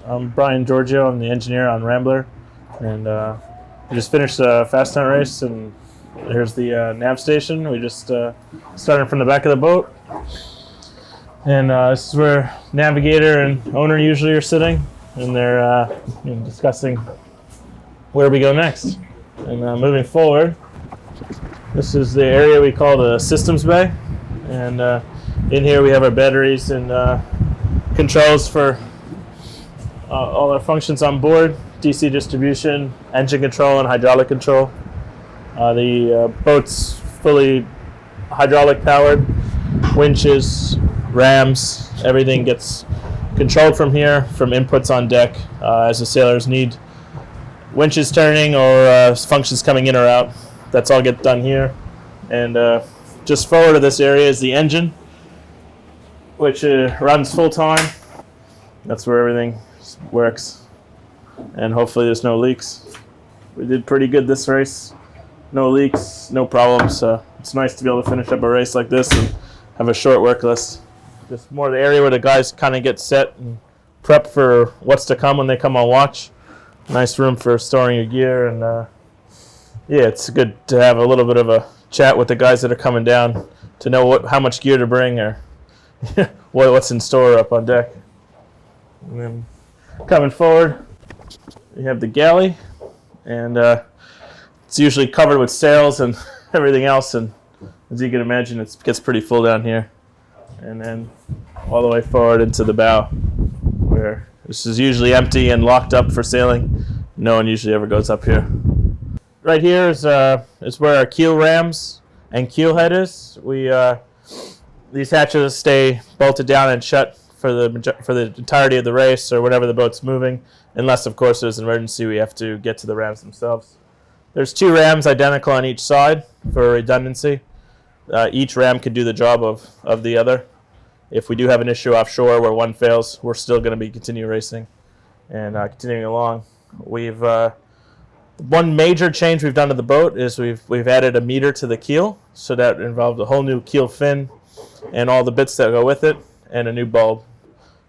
I'm Brian Giorgio. I'm the engineer on Rambler, and we just finished the Fastnet Race, and here's the nav station. We just started from the back of the boat, and this is where navigator and owner usually are sitting, and they're discussing where we go next. And moving forward, this is the area we call the systems bay, and in here we have our batteries and controls for all our functions on board: DC distribution, engine control, and hydraulic control. The boat's fully hydraulic powered, winches, rams, everything gets controlled from here, from inputs on deck, as the sailors need winches turning or functions coming in or out. That's all get done here. And just forward of this area is the engine, which runs full time. That's where everything works, and hopefully there's no leaks. We did pretty good this race. No leaks, no problems. It's nice to be able to finish up a race like this and have a short work list. Just more the area where the guys kind of get set and prep for what's to come when they come on watch. Nice room for storing your gear, and yeah, it's good to have a little bit of a chat with the guys that are coming down to know how much gear to bring or what's in store up on deck. And then coming forward, we have the galley, and it's usually covered with sails and everything else, and as you can imagine, it gets pretty full down here. And then all the way forward into the bow, where this is usually empty and locked up for sailing. No one usually ever goes up here. Right here is where our Keel Rams and keel head is. These hatches stay bolted down and shut for the entirety of the race or whenever the boat's moving, unless of course there's an emergency we have to get to the rams themselves. There's 2 rams identical on each side for redundancy. Each ram could do the job of the other. If we do have an issue offshore where one fails, we're still going to be continue racing and continuing along. We've one major change we've done to the boat is we've added a meter to the keel, so that involved a whole new keel fin and all the bits that go with it, and a new bulb.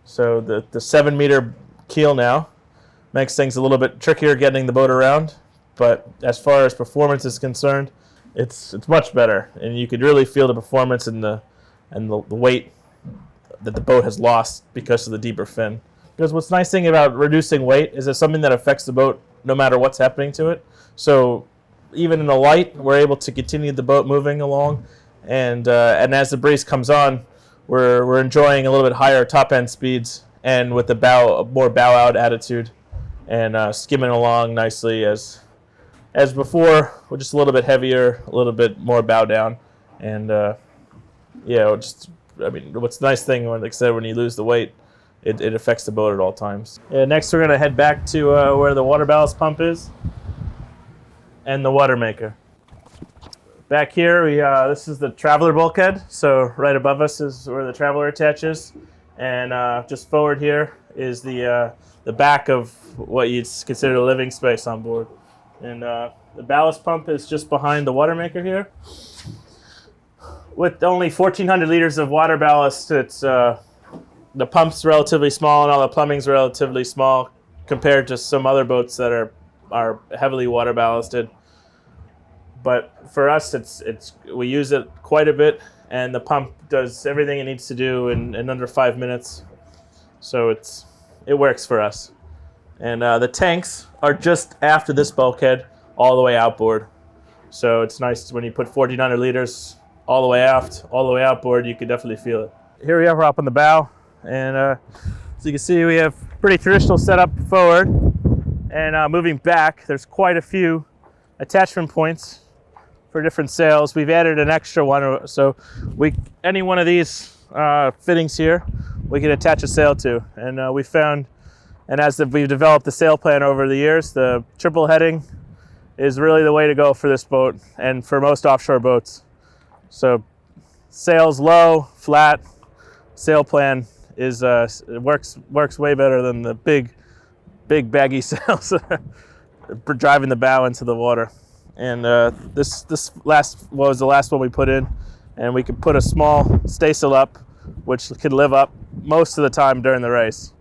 So the 7-meter keel now makes things a little bit trickier getting the boat around, but as far as performance is concerned, it's much better, and you could really feel the performance and the weight that the boat has lost because of the deeper fin. Because what's nice thing about reducing weight is it's something that affects the boat no matter what's happening to it. So even in the light, we're able to continue the boat moving along, and as the breeze comes on, we're enjoying a little bit higher top end speeds, and with the more bow out attitude, and skimming along nicely as before. We're just a little bit heavier, a little bit more bow down, and what's the nice thing, like I said, when you lose the weight, it affects the boat at all times. Yeah, next we're gonna head back to where the water ballast pump is and the water maker. Back here, this is the Traveler bulkhead. So right above us is where the Traveler attaches, and just forward here is the back of what you'd consider a living space on board. And the ballast pump is just behind the water maker here. With only 1,400 liters of water ballast, it's the pump's relatively small and all the plumbing's relatively small compared to some other boats that are heavily water ballasted. But for us, we use it quite a bit, and the pump does everything it needs to do in under 5 minutes. So it works for us. And the tanks are just after this bulkhead, all the way outboard. So it's nice when you put 1,400 liters all the way aft, all the way outboard, you can definitely feel it. Here we are up on the bow, and as you can see, we have pretty traditional setup forward. And moving back, there's quite a few attachment points for different sails. We've added an extra one, so any one of these fittings here, we can attach a sail to. And we found, and as we've developed the sail plan over the years, the triple heading is really the way to go for this boat and for most offshore boats. So sails low, flat, sail plan is it works way better than the big baggy sails driving the bow into the water. And this was the last one we put in, and we could put a small staysail up which could live up most of the time during the race.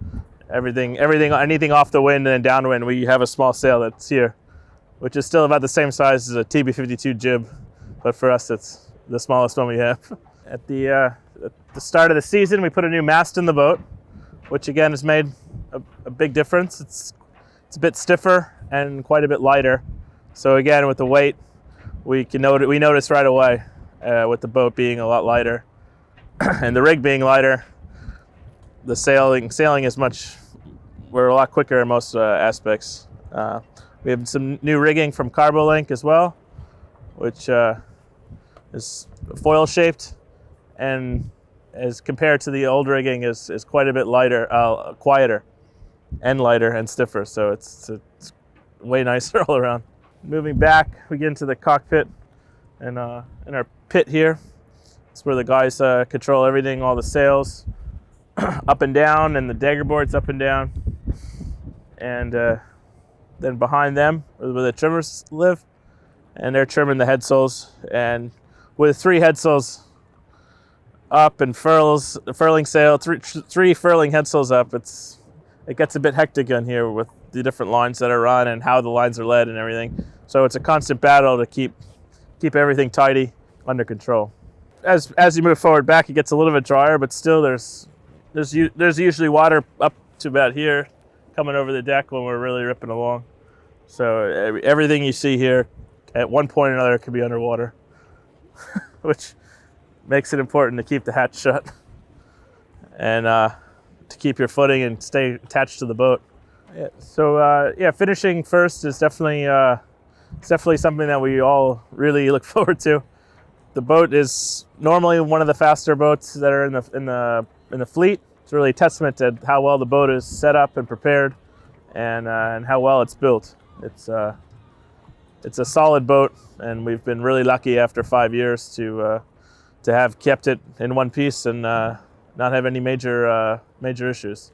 Anything off the wind and downwind, we have a small sail that's here, which is still about the same size as a TB52 jib, but for us it's the smallest one we have. At the start of the season, we put a new mast in the boat, which again has made a big difference. It's a bit stiffer and quite a bit lighter. So again, with the weight, we notice right away with the boat being a lot lighter and the rig being lighter. The sailing is we're a lot quicker in most aspects. We have some new rigging from Carbolink as well, which is foil shaped, and as compared to the old rigging is quite a bit lighter, quieter and lighter and stiffer. So it's way nicer all around. Moving back, we get into the cockpit and in our pit here. It's where the guys control everything, all the sails up and down, and the dagger boards up and down. And then behind them, where the trimmers live, and they're trimming the headsails. And with 3 headsails up and furling sail, three furling headsails up, it gets a bit hectic in here with the different lines that are run and how the lines are led and everything. So it's a constant battle to keep everything tidy, under control. As you move forward back, it gets a little bit drier, but still there's usually water up to about here coming over the deck when we're really ripping along. So everything you see here at one point or another could be underwater, which makes it important to keep the hatch shut and to keep your footing and stay attached to the boat. Yeah, so finishing first is definitely something that we all really look forward to. The boat is normally one of the faster boats that are in the fleet. It's really a testament to how well the boat is set up and prepared, and how well it's built. It's a solid boat, and we've been really lucky after 5 years to have kept it in one piece and not have any major issues.